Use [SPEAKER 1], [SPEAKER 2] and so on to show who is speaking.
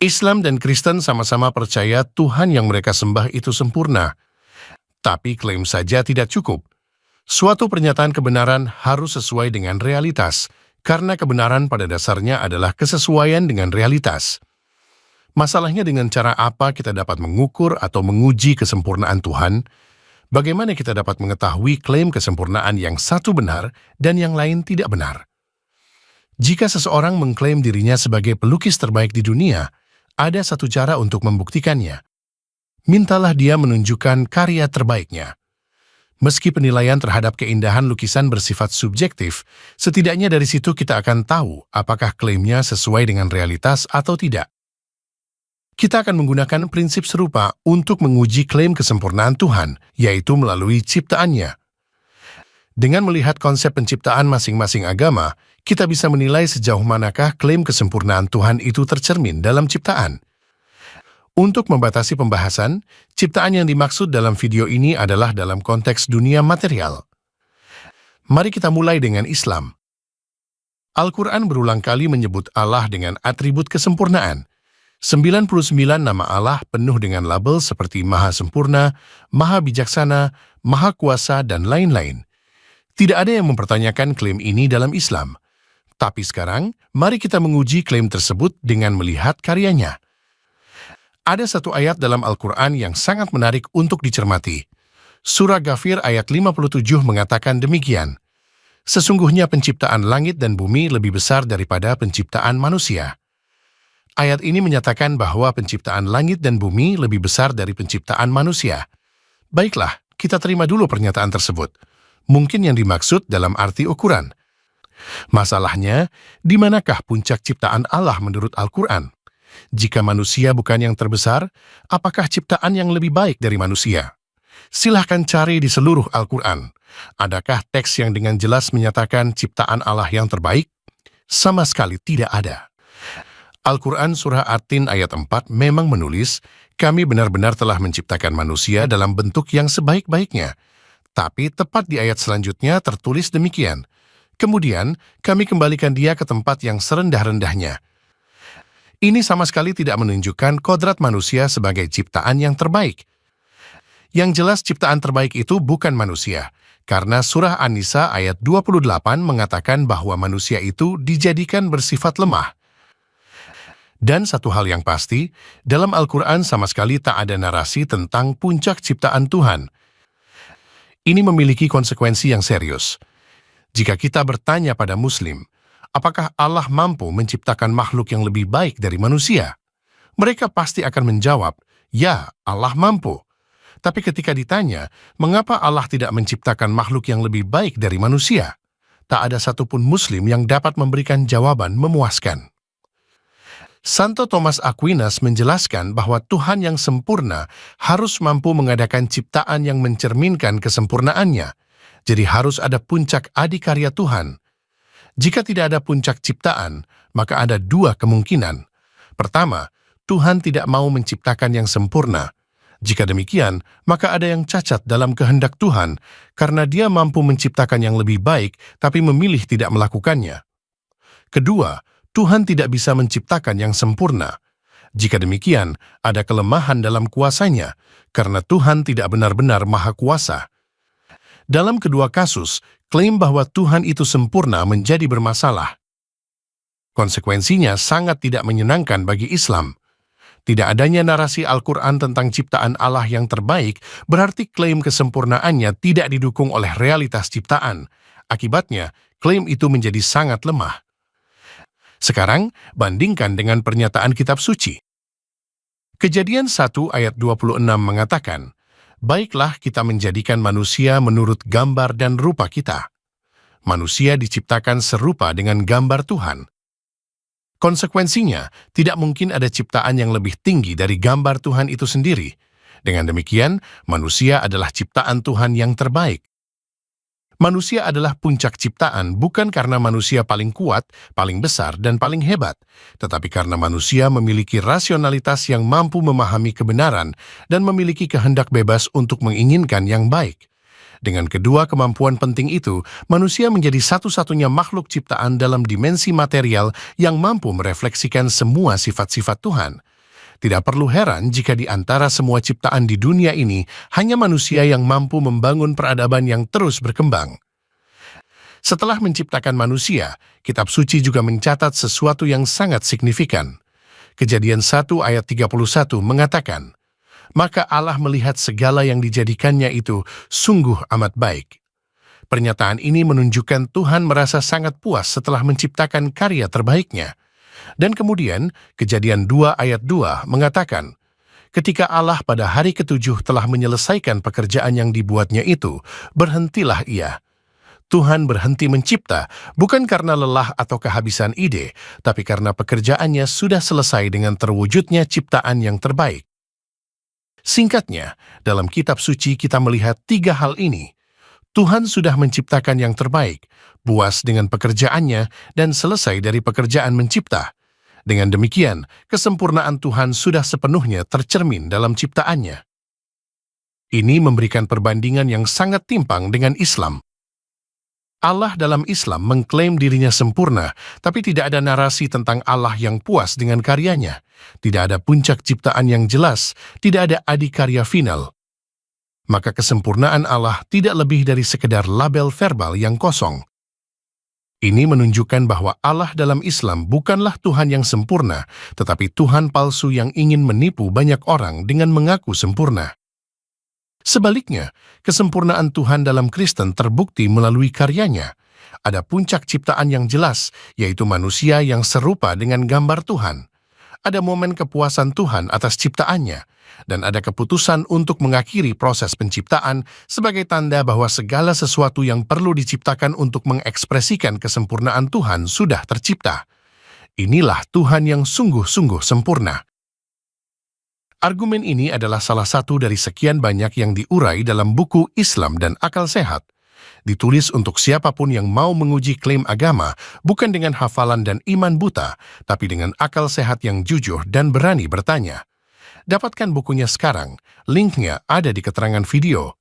[SPEAKER 1] Islam dan Kristen sama-sama percaya Tuhan yang mereka sembah itu sempurna, tapi klaim saja tidak cukup. Suatu pernyataan kebenaran harus sesuai dengan realitas, karena kebenaran pada dasarnya adalah kesesuaian dengan realitas. Masalahnya dengan cara apa kita dapat mengukur atau menguji kesempurnaan Tuhan? Bagaimana kita dapat mengetahui klaim kesempurnaan yang satu benar dan yang lain tidak benar? Jika seseorang mengklaim dirinya sebagai pelukis terbaik di dunia, ada satu cara untuk membuktikannya. Mintalah dia menunjukkan karya terbaiknya. Meski penilaian terhadap keindahan lukisan bersifat subjektif, setidaknya dari situ kita akan tahu apakah klaimnya sesuai dengan realitas atau tidak. Kita akan menggunakan prinsip serupa untuk menguji klaim kesempurnaan Tuhan, yaitu melalui ciptaannya. Dengan melihat konsep penciptaan masing-masing agama, kita bisa menilai sejauh manakah klaim kesempurnaan Tuhan itu tercermin dalam ciptaan. Untuk membatasi pembahasan, ciptaan yang dimaksud dalam video ini adalah dalam konteks dunia material. Mari kita mulai dengan Islam. Al-Quran berulang kali menyebut Allah dengan atribut kesempurnaan. 99 nama Allah penuh dengan label seperti Maha Sempurna, Maha Bijaksana, Maha Kuasa, dan lain-lain. Tidak ada yang mempertanyakan klaim ini dalam Islam. Tapi sekarang, mari kita menguji klaim tersebut dengan melihat karyanya. Ada satu ayat dalam Al-Quran yang sangat menarik untuk dicermati. Surah Ghafir ayat 57 mengatakan demikian. Sesungguhnya penciptaan langit dan bumi lebih besar daripada penciptaan manusia. Ayat ini menyatakan bahwa penciptaan langit dan bumi lebih besar dari penciptaan manusia. Baiklah, kita terima dulu pernyataan tersebut. Mungkin yang dimaksud dalam arti ukuran. Masalahnya, di manakah puncak ciptaan Allah menurut Al-Quran? Jika manusia bukan yang terbesar, apakah ciptaan yang lebih baik dari manusia? Silahkan cari di seluruh Al-Quran. Adakah teks yang dengan jelas menyatakan ciptaan Allah yang terbaik? Sama sekali tidak ada. Al-Quran Surah At-Tin ayat 4 memang menulis, kami benar-benar telah menciptakan manusia dalam bentuk yang sebaik-baiknya. Tapi tepat di ayat selanjutnya tertulis demikian. Kemudian, kami kembalikan dia ke tempat yang serendah-rendahnya. Ini sama sekali tidak menunjukkan kodrat manusia sebagai ciptaan yang terbaik. Yang jelas ciptaan terbaik itu bukan manusia, karena surah An-Nisa ayat 28 mengatakan bahwa manusia itu dijadikan bersifat lemah. Dan satu hal yang pasti, dalam Al-Quran sama sekali tak ada narasi tentang puncak ciptaan Tuhan. Ini memiliki konsekuensi yang serius. Jika kita bertanya pada Muslim, apakah Allah mampu menciptakan makhluk yang lebih baik dari manusia? Mereka pasti akan menjawab, ya, Allah mampu. Tapi ketika ditanya, mengapa Allah tidak menciptakan makhluk yang lebih baik dari manusia? Tak ada satupun Muslim yang dapat memberikan jawaban memuaskan. Santo Thomas Aquinas menjelaskan bahwa Tuhan yang sempurna harus mampu mengadakan ciptaan yang mencerminkan kesempurnaannya. Jadi harus ada puncak adikarya Tuhan. Jika tidak ada puncak ciptaan, maka ada dua kemungkinan. Pertama, Tuhan tidak mau menciptakan yang sempurna. Jika demikian, maka ada yang cacat dalam kehendak Tuhan, karena Dia mampu menciptakan yang lebih baik, tapi memilih tidak melakukannya. Kedua, Tuhan tidak bisa menciptakan yang sempurna. Jika demikian, ada kelemahan dalam kuasanya, karena Tuhan tidak benar-benar maha kuasa. Dalam kedua kasus, klaim bahwa Tuhan itu sempurna menjadi bermasalah. Konsekuensinya sangat tidak menyenangkan bagi Islam. Tidak adanya narasi Al-Quran tentang ciptaan Allah yang terbaik berarti klaim kesempurnaannya tidak didukung oleh realitas ciptaan. Akibatnya, klaim itu menjadi sangat lemah. Sekarang, bandingkan dengan pernyataan kitab suci. Kejadian 1 ayat 26 mengatakan, baiklah kita menjadikan manusia menurut gambar dan rupa kita. Manusia diciptakan serupa dengan gambar Tuhan. Konsekuensinya, tidak mungkin ada ciptaan yang lebih tinggi dari gambar Tuhan itu sendiri. Dengan demikian, manusia adalah ciptaan Tuhan yang terbaik. Manusia adalah puncak ciptaan bukan karena manusia paling kuat, paling besar, dan paling hebat, tetapi karena manusia memiliki rasionalitas yang mampu memahami kebenaran dan memiliki kehendak bebas untuk menginginkan yang baik. Dengan kedua kemampuan penting itu, manusia menjadi satu-satunya makhluk ciptaan dalam dimensi material yang mampu merefleksikan semua sifat-sifat Tuhan. Tidak perlu heran jika di antara semua ciptaan di dunia ini, hanya manusia yang mampu membangun peradaban yang terus berkembang. Setelah menciptakan manusia, kitab suci juga mencatat sesuatu yang sangat signifikan. Kejadian 1 ayat 31 mengatakan, "Maka Allah melihat segala yang dijadikannya itu sungguh amat baik." Pernyataan ini menunjukkan Tuhan merasa sangat puas setelah menciptakan karya terbaiknya. Dan kemudian, Kejadian 2 ayat 2 mengatakan, "Ketika Allah pada hari ketujuh telah menyelesaikan pekerjaan yang dibuatnya itu, berhentilah ia." Tuhan berhenti mencipta bukan karena lelah atau kehabisan ide, tapi karena pekerjaannya sudah selesai dengan terwujudnya ciptaan yang terbaik. Singkatnya, dalam kitab suci kita melihat 3 hal ini. Tuhan sudah menciptakan yang terbaik, puas dengan pekerjaannya, dan selesai dari pekerjaan mencipta. Dengan demikian, kesempurnaan Tuhan sudah sepenuhnya tercermin dalam ciptaannya. Ini memberikan perbandingan yang sangat timpang dengan Islam. Allah dalam Islam mengklaim dirinya sempurna, tapi tidak ada narasi tentang Allah yang puas dengan karyanya. Tidak ada puncak ciptaan yang jelas, tidak ada adikarya final. Maka kesempurnaan Allah tidak lebih dari sekedar label verbal yang kosong. Ini menunjukkan bahwa Allah dalam Islam bukanlah Tuhan yang sempurna, tetapi Tuhan palsu yang ingin menipu banyak orang dengan mengaku sempurna. Sebaliknya, kesempurnaan Tuhan dalam Kristen terbukti melalui karyanya. Ada puncak ciptaan yang jelas, yaitu manusia yang serupa dengan gambar Tuhan. Ada momen kepuasan Tuhan atas ciptaannya, dan ada keputusan untuk mengakhiri proses penciptaan sebagai tanda bahwa segala sesuatu yang perlu diciptakan untuk mengekspresikan kesempurnaan Tuhan sudah tercipta. Inilah Tuhan yang sungguh-sungguh sempurna. Argumen ini adalah salah satu dari sekian banyak yang diurai dalam buku Islam dan Akal Sehat. Ditulis untuk siapapun yang mau menguji klaim agama, bukan dengan hafalan dan iman buta, tapi dengan akal sehat yang jujur dan berani bertanya. Dapatkan bukunya sekarang, linknya ada di keterangan video.